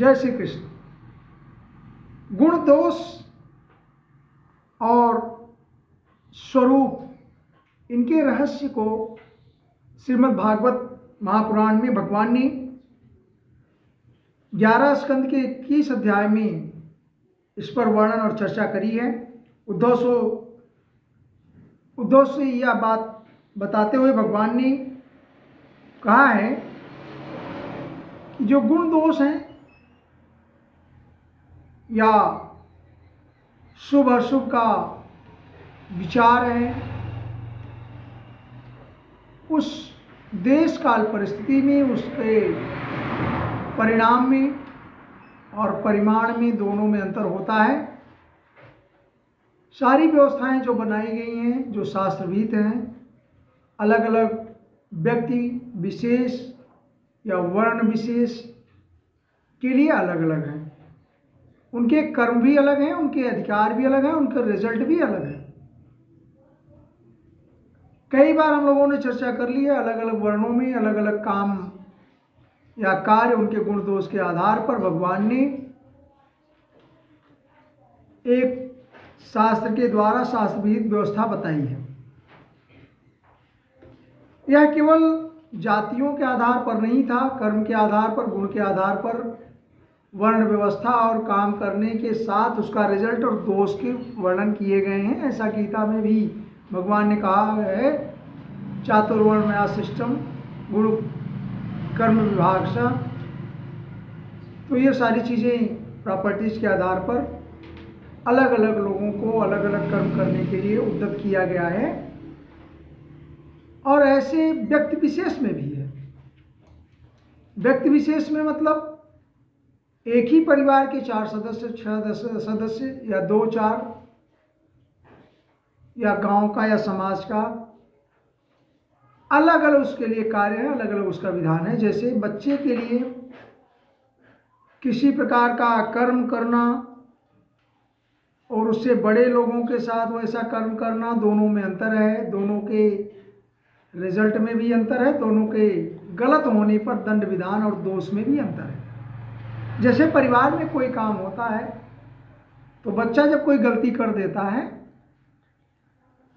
जय श्री कृष्ण। गुण दोष और स्वरूप, इनके रहस्य को श्रीमद् भागवत महापुराण में भगवान ने 11 स्कंद के 21 अध्याय में इस पर वर्णन और चर्चा करी है। उद्धव से यह बात बताते हुए भगवान ने कहा है कि जो गुण दोष हैं या शुभ अशुभ का विचार है, उस देश काल परिस्थिति में, उसके परिणाम में और परिमाण में, दोनों में अंतर होता है। सारी व्यवस्थाएं जो बनाई गई हैं, जो शास्त्रविहित हैं, अलग अलग व्यक्ति विशेष या वर्ण विशेष के लिए अलग अलग हैं। उनके कर्म भी अलग हैं, उनके अधिकार भी अलग हैं, उनका रिजल्ट भी अलग है। कई बार हम लोगों ने चर्चा कर ली है, अलग अलग वर्णों में अलग अलग काम या कार्य, उनके गुण दोष के आधार पर भगवान ने एक शास्त्र के द्वारा शास्त्रविहित व्यवस्था बताई है। यह केवल जातियों के आधार पर नहीं था, कर्म के आधार पर, गुण के आधार पर वर्ण व्यवस्था और काम करने के साथ उसका रिजल्ट और दोष के वर्णन किए गए हैं। ऐसा गीता में भी भगवान ने कहा है, चातुर्वर्ण्य सिस्टम गुण कर्म विभाग सा। तो ये सारी चीज़ें प्रॉपर्टीज के आधार पर अलग अलग लोगों को अलग अलग कर्म करने के लिए उद्यत किया गया है। और ऐसे व्यक्ति विशेष में भी है। व्यक्ति विशेष में मतलब एक ही परिवार के 4 सदस्य, 6 सदस्य या 2-4, या गांव का या समाज का, अलग अलग उसके लिए कार्य है, अलग अलग उसका विधान है। जैसे बच्चे के लिए किसी प्रकार का कर्म करना और उससे बड़े लोगों के साथ वैसा कर्म करना, दोनों में अंतर है। दोनों के रिजल्ट में भी अंतर है, दोनों के गलत होने पर दंड विधान और दोष में भी अंतर है। जैसे परिवार में कोई काम होता है तो बच्चा जब कोई गलती कर देता है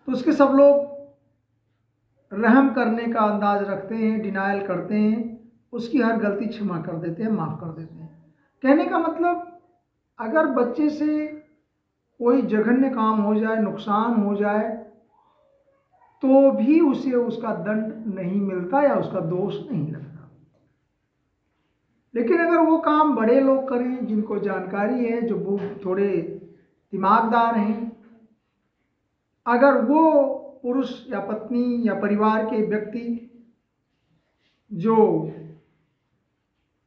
तो उसके सब लोग रहम करने का अंदाज रखते हैं, डिनायल करते हैं, उसकी हर गलती क्षमा कर देते हैं, माफ़ कर देते हैं। कहने का मतलब, अगर बच्चे से कोई जघन्य काम हो जाए, नुकसान हो जाए, तो भी उसे उसका दंड नहीं मिलता या उसका दोष नहीं लगता। लेकिन अगर वो काम बड़े लोग करें, जिनको जानकारी है, जो वो थोड़े दिमागदार हैं, अगर वो पुरुष या पत्नी या परिवार के व्यक्ति जो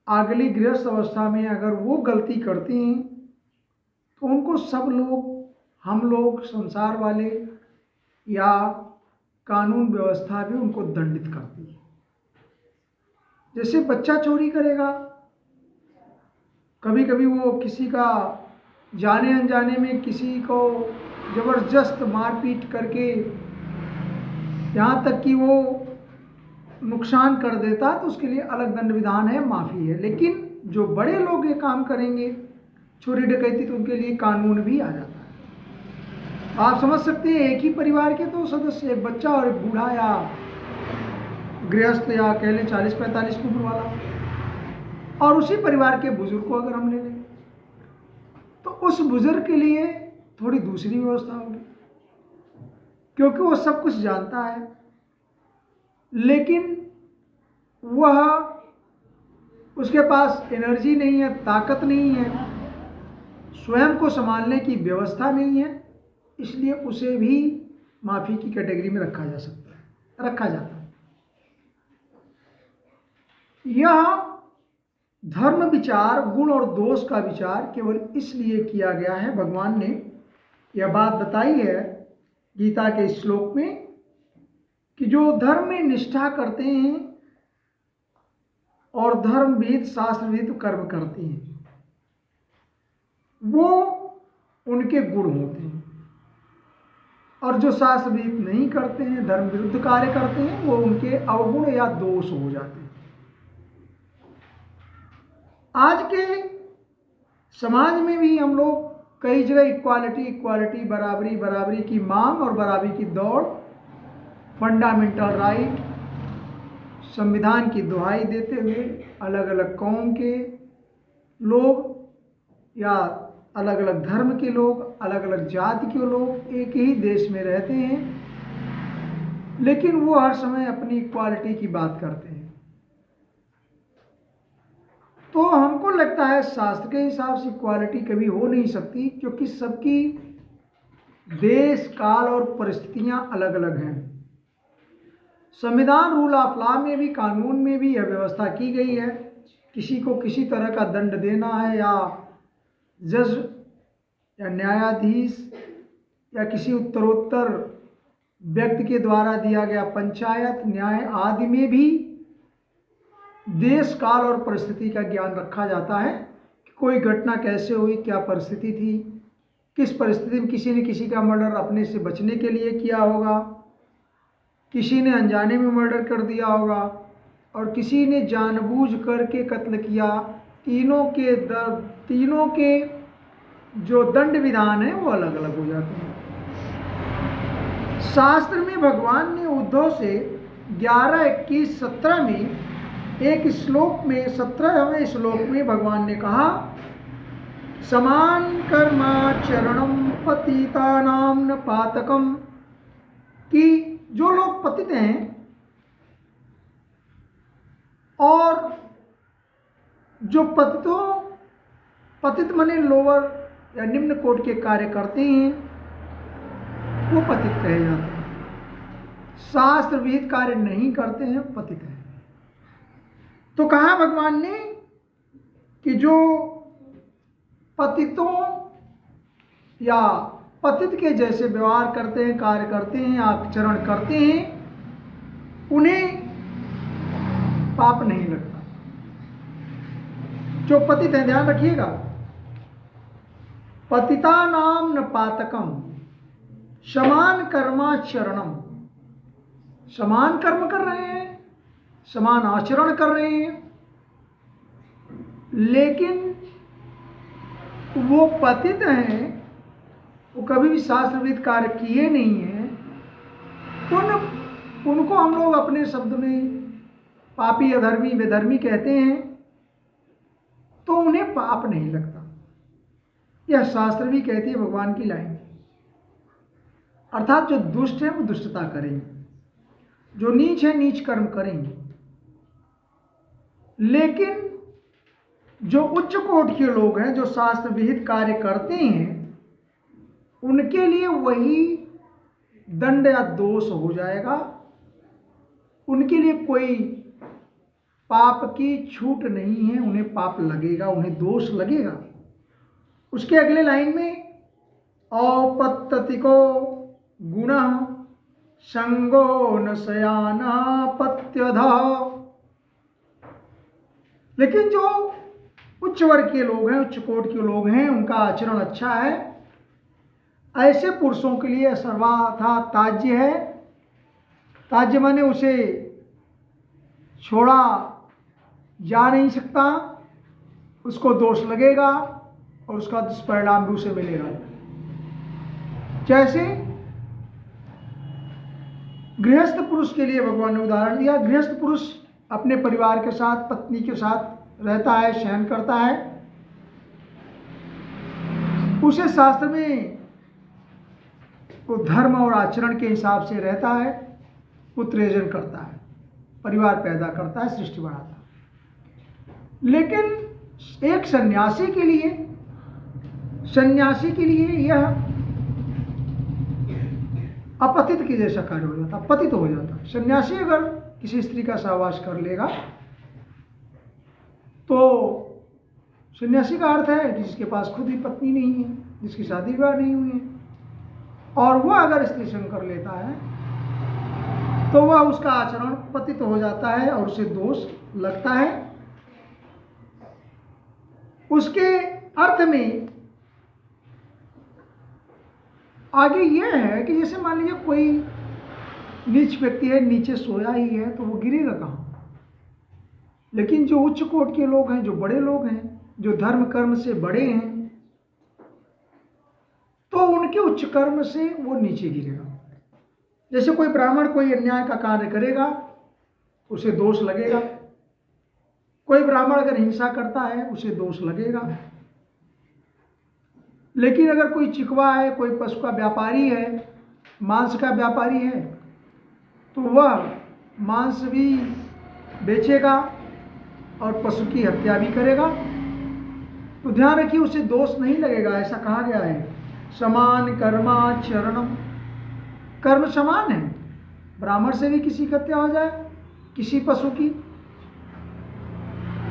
अगली गृहस्थ अवस्था में अगर वो गलती करते हैं तो उनको सब लोग, हम लोग, संसार वाले या कानून व्यवस्था भी उनको दंडित करती है। जैसे बच्चा चोरी करेगा, कभी कभी वो किसी का जाने अनजाने में किसी को ज़बरदस्त मारपीट करके यहाँ तक कि वो नुकसान कर देता, तो उसके लिए अलग दंड विधान है, माफ़ी है। लेकिन जो बड़े लोग ये काम करेंगे, चोरी डकैती, तो उनके लिए कानून भी आ जाता है। आप समझ सकते हैं, एक ही परिवार के 2 सदस्य, एक बच्चा और एक बूढ़ा या गृहस्थ या कह लें 40-45 की उम्र वाला, और उसी परिवार के बुजुर्ग को अगर हम ले लें तो उस बुजुर्ग के लिए थोड़ी दूसरी व्यवस्था होगी, क्योंकि वो सब कुछ जानता है, लेकिन वह, उसके पास एनर्जी नहीं है, ताकत नहीं है, स्वयं को संभालने की व्यवस्था नहीं है, इसलिए उसे भी माफ़ी की कैटेगरी में रखा जाता है। यह धर्म विचार, गुण और दोष का विचार केवल इसलिए किया गया है, भगवान ने यह बात बताई है गीता के श्लोक में, कि जो धर्म में निष्ठा करते हैं और धर्मविद शास्त्रविद कर्म करते हैं, वो उनके गुण होते हैं, और जो शास्त्रविद नहीं करते हैं, धर्म विरुद्ध कार्य करते हैं, वो उनके अवगुण या दोष हो जाते हैं। आज के समाज में भी हम लोग कई जगह इक्वालिटी इक्वालिटी, बराबरी बराबरी की मांग और बराबरी की दौड़, फंडामेंटल राइट, संविधान की दुहाई देते हुए अलग अलग कौम के लोग या अलग अलग धर्म के लोग, अलग अलग जाति के लोग एक ही देश में रहते हैं, लेकिन वो हर समय अपनी इक्वालिटी की बात करते हैं। तो हमको लगता है शास्त्र के हिसाब से इक्वालिटी कभी हो नहीं सकती, क्योंकि सबकी देश, काल और परिस्थितियां अलग अलग हैं। संविधान, रूल ऑफ लॉ में भी, कानून में भी यह व्यवस्था की गई है, किसी को किसी तरह का दंड देना है या जज या न्यायाधीश या किसी उत्तरोत्तर व्यक्ति के द्वारा दिया गया पंचायत न्याय आदि में भी देश, काल और परिस्थिति का ज्ञान रखा जाता है कि कोई घटना कैसे हुई, क्या परिस्थिति थी, किस परिस्थिति में किसी ने किसी का मर्डर अपने से बचने के लिए किया होगा, किसी ने अनजाने में मर्डर कर दिया होगा और किसी ने जानबूझ करके कत्ल किया। तीनों के जो दंड विधान है वो अलग अलग हो जाते हैं। शास्त्र में भगवान ने उद्धव से 11, 21, 17 में एक श्लोक में, 17वें श्लोक में भगवान ने कहा, समान कर्माचरणम पतितानाम न पातकम, कि जो लोग पतित हैं और जो पतित माने लोअर या निम्न कोटि के कार्य करते हैं वो पतित कहे जाते हैं। शास्त्र विहित कार्य नहीं करते हैं, पतित हैं। तो कहा भगवान ने कि जो पतितों या पतित के जैसे व्यवहार करते हैं, कार्य करते हैं, आचरण करते हैं, उन्हें पाप नहीं लगता। जो पतित है, ध्यान रखिएगा, पतिता नाम न पातकम, समान कर्माचरणम, समान कर्म कर रहे हैं, समान आचरण कर रहे हैं, लेकिन वो पतित हैं, वो कभी भी शास्त्रविद कार्य किए नहीं हैं, उनको हम लोग अपने शब्द में पापी, अधर्मी, विधर्मी कहते हैं, तो उन्हें पाप नहीं लगता। यह शास्त्र भी कहती है भगवान की लाइन। अर्थात जो दुष्ट है वो दुष्टता करेंगे, जो नीच है नीच कर्म करेंगे, लेकिन जो उच्च कोटि के लोग हैं, जो शास्त्र विहित कार्य करते हैं, उनके लिए वही दंड या दोष हो जाएगा। उनके लिए कोई पाप की छूट नहीं है, उन्हें पाप लगेगा, उन्हें दोष लगेगा। उसके अगले लाइन में औपत्तिको गुणः संगो न शयाना पत्यधा, लेकिन जो उच्च वर्ग के लोग हैं, उच्च कोटि के लोग हैं, उनका आचरण अच्छा है, ऐसे पुरुषों के लिए सर्वथा त्याज्य है। त्याज्य माने उसे छोड़ा जा नहीं सकता, उसको दोष लगेगा और उसका दुष्परिणाम भी उसे मिलेगा। जैसे गृहस्थ पुरुष के लिए भगवान ने उदाहरण दिया। गृहस्थ पुरुष अपने परिवार के साथ, पत्नी के साथ रहता है, शयन करता है, उसे शास्त्र में वो धर्म और आचरण के हिसाब से रहता है, पुत्रेजन करता है, परिवार पैदा करता है, सृष्टि बढ़ाता है। लेकिन एक सन्यासी के लिए यह अपतित के जैसा कार्य हो जाता, पतित हो जाता। सन्यासी अगर किसी स्त्री का सहवास कर लेगा तो सन्यासी का अर्थ है कि जिसके पास खुद ही पत्नी नहीं है, जिसकी शादी विवाह नहीं हुई है, और वह अगर स्त्री संग कर लेता है तो वह उसका आचरण पतित हो जाता है और उसे दोष लगता है। उसके अर्थ में आगे यह है कि जैसे मान लीजिए कोई नीच व्यक्ति है, नीचे सोया ही है, तो वो गिरेगा कहाँ? लेकिन जो उच्च कोटि के लोग हैं, जो बड़े लोग हैं, जो धर्म कर्म से बड़े हैं, तो उनके उच्च कर्म से वो नीचे गिरेगा। जैसे कोई ब्राह्मण कोई अन्याय का कार्य करेगा, उसे दोष लगेगा। कोई ब्राह्मण अगर हिंसा करता है, उसे दोष लगेगा। लेकिन अगर कोई चिकवा है, कोई पशु का व्यापारी है, मांस का व्यापारी है, तो वह मांस भी बेचेगा और पशु की हत्या भी करेगा, तो ध्यान रखिए उसे दोष नहीं लगेगा। ऐसा कहा गया है, समान कर्माचरणम, कर्म समान है। ब्राह्मण से भी किसी की हत्या हो जाए, किसी पशु की,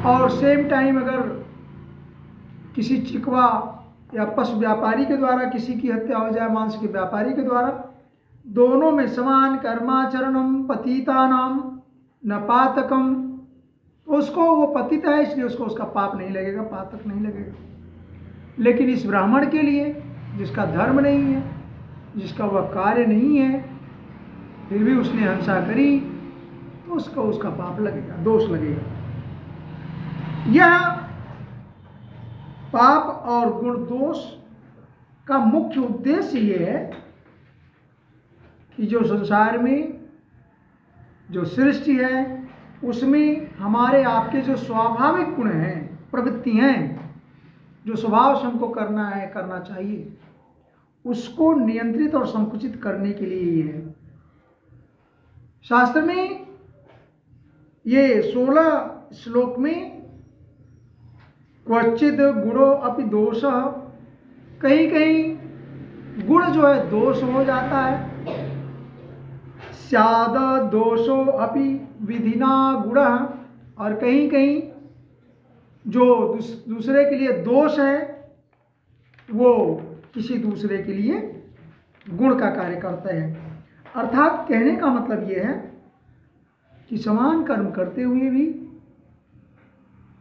और सेम टाइम अगर किसी चिकवा या पशु व्यापारी के द्वारा किसी की हत्या हो जाए, मांस के व्यापारी के द्वारा, दोनों में समान कर्माचरणम पतितानाम न पातकम, उसको वो पतित है इसलिए उसको उसका पाप नहीं लगेगा, पातक नहीं लगेगा। लेकिन इस ब्राह्मण के लिए जिसका धर्म नहीं है, जिसका वह कार्य नहीं है, फिर भी उसने हिंसा करी, तो उसको उसका पाप लगेगा, दोष लगेगा। यह पाप और गुण दोष का मुख्य उद्देश्य ये है कि जो संसार में जो सृष्टि है, उसमें हमारे आपके जो स्वाभाविक गुण हैं, प्रवृत्ति हैं, जो स्वभाव से हमको करना है, करना चाहिए, उसको नियंत्रित और संकुचित करने के लिए ये है। शास्त्र में ये 16 श्लोक में क्वचिद गुणो अपि दोष, कहीं कहीं गुण जो है दोष हो जाता है। स्याद दोषो अपि विधिना गुण, और कहीं कहीं जो दूसरे के लिए दोष है वो किसी दूसरे के लिए गुण का कार्य करता है। अर्थात कहने का मतलब ये है कि समान कर्म करते हुए भी,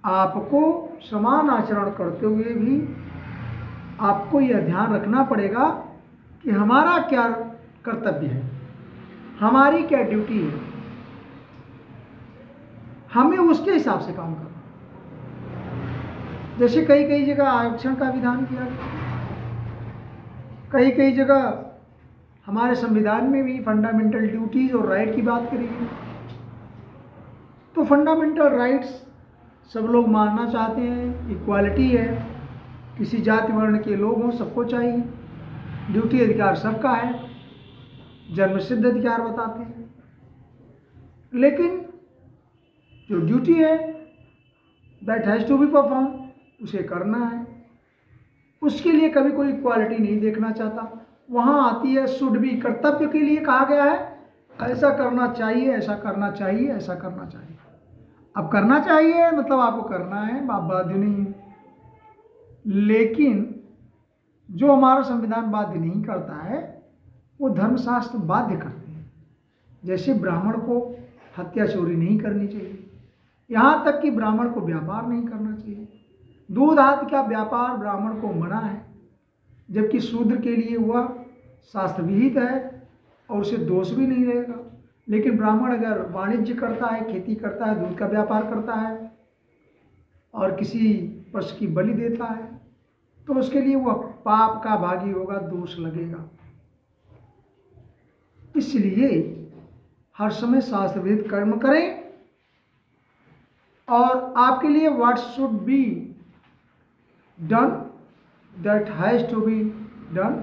आपको समान आचरण करते हुए भी आपको यह ध्यान रखना पड़ेगा कि हमारा क्या कर्तव्य है, हमारी क्या ड्यूटी है, हमें उसके हिसाब से काम करना। जैसे कई कई जगह आरक्षण का विधान किया गया, कई कई जगह हमारे संविधान में भी फंडामेंटल ड्यूटीज और राइट की बात करी गई। तो फंडामेंटल राइट्स सब लोग मानना चाहते हैं, इक्वालिटी है, किसी जाति वर्ण के लोग हों सबको चाहिए, ड्यूटी अधिकार सबका है, जन्मसिद्ध अधिकार बताते हैं। लेकिन जो ड्यूटी है that has to be perform, उसे करना है, उसके लिए कभी कोई इक्वालिटी नहीं देखना चाहता। वहाँ आती है शुड बी, कर्तव्य के लिए कहा गया है ऐसा करना चाहिए, ऐसा करना चाहिए, ऐसा करना चाहिए। अब करना चाहिए मतलब आपको करना है, आप बाध्य नहीं है। लेकिन जो हमारा संविधान बाध्य नहीं करता है वो धर्मशास्त्र बाध्य करते हैं। जैसे ब्राह्मण को हत्या चोरी नहीं करनी चाहिए, यहाँ तक कि ब्राह्मण को व्यापार नहीं करना चाहिए। दूध आदि का व्यापार ब्राह्मण को मना है, जबकि शूद्र के लिए वह शास्त्र विहित है और उसे दोष भी नहीं रहेगा। लेकिन ब्राह्मण अगर वाणिज्य करता है, खेती करता है, दूध का व्यापार करता है और किसी पशु की बलि देता है, तो उसके लिए वह पाप का भागी होगा, दोष लगेगा। इसलिए हर समय शास्त्र विहित कर्म करें, और आपके लिए what should be done that has to be done,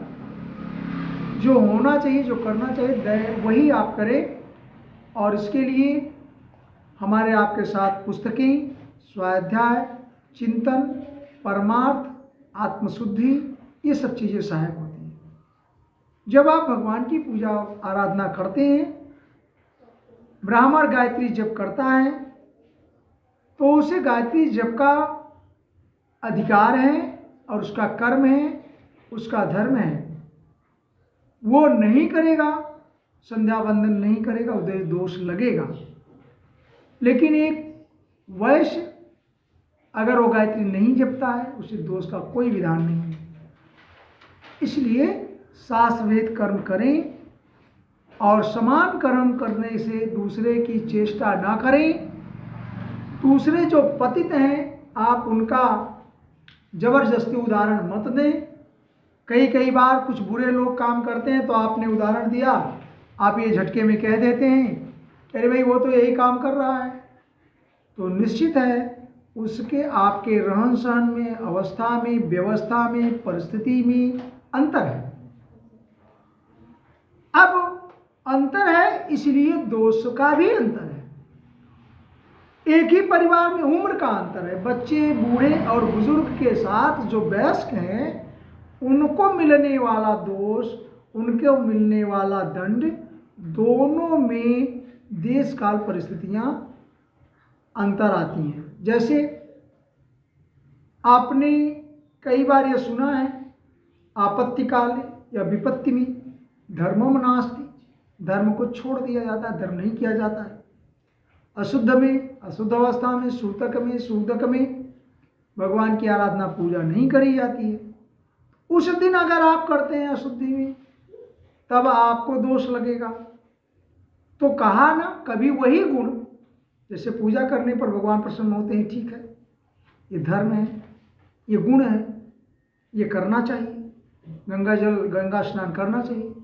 जो होना चाहिए, जो करना चाहिए वही आप करें। और इसके लिए हमारे आपके साथ पुस्तकें, स्वाध्याय, चिंतन, परमार्थ, आत्मशुद्धि, ये सब चीज़ें सहायक होती हैं। जब आप भगवान की पूजा आराधना करते हैं, ब्राह्मण गायत्री जप करता है, तो उसे गायत्री जप का अधिकार है और उसका कर्म है, उसका धर्म है। वो नहीं करेगा, संध्या वंदन नहीं करेगा, उदय दोष लगेगा। लेकिन एक वैश्य अगर वो गायत्री नहीं जपता है, उसे दोष का कोई विधान नहीं है। इसलिए शास्त्रवेद कर्म करें और समान कर्म करने से दूसरे की चेष्टा ना करें। दूसरे जो पतित हैं आप उनका जबरदस्ती उदाहरण मत दें। कई बार कुछ बुरे लोग काम करते हैं तो आपने उदाहरण दिया, आप ये झटके में कह देते हैं अरे भाई वो तो यही काम कर रहा है, तो निश्चित है उसके आपके रहन सहन में, अवस्था में, व्यवस्था में, परिस्थिति में अंतर है। अब अंतर है इसलिए दोष का भी अंतर है। एक ही परिवार में उम्र का अंतर है। बच्चे, बूढ़े और बुजुर्ग के साथ जो वयस्क हैं उनको मिलने वाला दोष, उनको मिलने वाला दंड, दोनों में देश काल परिस्थितियां अंतर आती हैं। जैसे आपने कई बार यह सुना है, आपत्ति काल या विपत्ति में धर्मम नास्ति, धर्म को छोड़ दिया जाता है, धर्म नहीं किया जाता है। अशुद्ध में, अशुद्ध अवस्था में, सूतक में, सूदक में भगवान की आराधना पूजा नहीं करी जाती है। उस दिन अगर आप करते हैं अशुद्धि में तब आपको दोष लगेगा। तो कहा ना, कभी वही गुण, जैसे पूजा करने पर भगवान प्रसन्न होते हैं, ठीक है, ये धर्म है, ये गुण है, ये करना चाहिए, गंगा जल, गंगा स्नान करना चाहिए।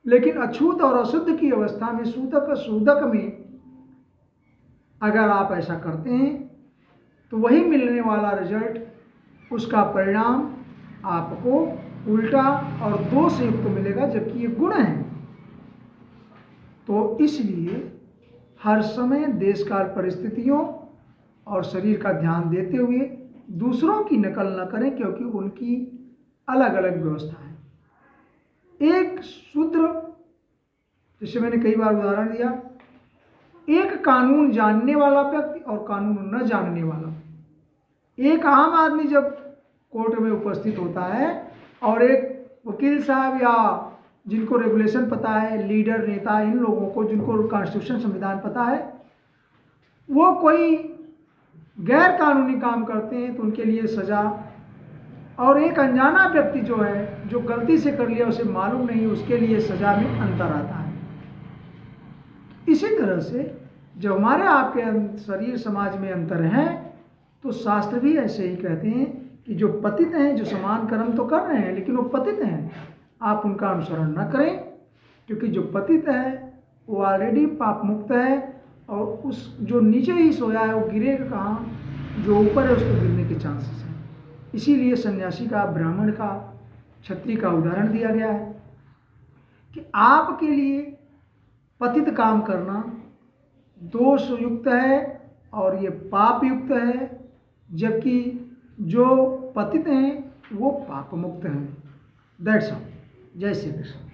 लेकिन अछूत और अशुद्ध की अवस्था में, सूतक सूदक में अगर आप ऐसा करते हैं तो वही मिलने वाला रिजल्ट, उसका परिणाम आपको उल्टा और दोष युक्त मिलेगा, जबकि ये गुण है। तो इसलिए हर समय देश काल परिस्थितियों और शरीर का ध्यान देते हुए दूसरों की नकल न करें, क्योंकि उनकी अलग अलग व्यवस्था है। एक शूद्र, जैसे मैंने कई बार उदाहरण दिया, एक कानून जानने वाला व्यक्ति और कानून न जानने वाला। एक आम आदमी जब कोर्ट में उपस्थित होता है और एक वकील साहब या जिनको रेगुलेशन पता है, लीडर, नेता, इन लोगों को जिनको कॉन्स्टिट्यूशन, संविधान पता है, वो कोई गैर कानूनी काम करते हैं तो उनके लिए सजा, और एक अनजाना व्यक्ति जो है, जो गलती से कर लिया, उसे मालूम नहीं, उसके लिए सजा में अंतर आता है। इसी तरह से जब हमारे आपके शरीर समाज में अंतर है तो शास्त्र भी ऐसे ही कहते हैं कि जो पतित हैं, जो समान कर्म तो कर रहे हैं लेकिन वो पतित हैं, आप उनका अनुसरण न करें, क्योंकि जो पतित है वो ऑलरेडी पाप मुक्त है, और उस जो नीचे ही सोया है वो गिरेगा कहाँ, जो ऊपर है उसको गिरने के चांसेस हैं। इसीलिए सन्यासी का, ब्राह्मण का, क्षत्रिय का उदाहरण दिया गया है कि आपके लिए पतित काम करना दोष युक्त है और ये पाप युक्त है, जबकि जो पतित हैं वो पाप मुक्त हैं। That's all. जय श्री कृष्ण।